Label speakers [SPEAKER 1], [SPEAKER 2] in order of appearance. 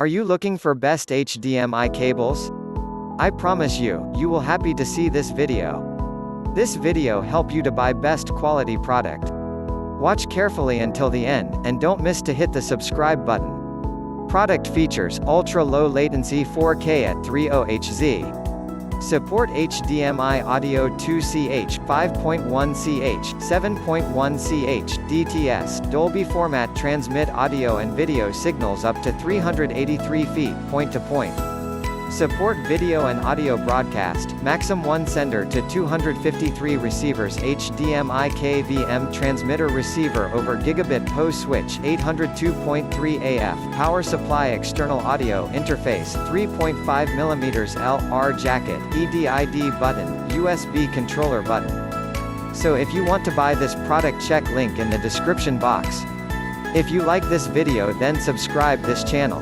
[SPEAKER 1] Are you looking for best HDMI cables? I promise you, you will happy to see this video. This video help you to buy best quality product. Watch carefully until the end, and don't miss to hit the subscribe button. Product features: ultra low latency 4K at 30Hz. Support HDMI audio 2ch, 5.1ch, 7.1ch, DTS, Dolby format transmit audio and video signals up to 383 feet, point-to-point. Support video and audio broadcast, maxim 1 sender to 253 receivers, HDMI KVM transmitter receiver over Gigabit PoE Switch, 802.3 AF, power supply external audio interface, 3.5mm LR jacket, EDID button, USB controller button. So if you want to buy this product, check link in the description box. If you like this video, then subscribe this channel.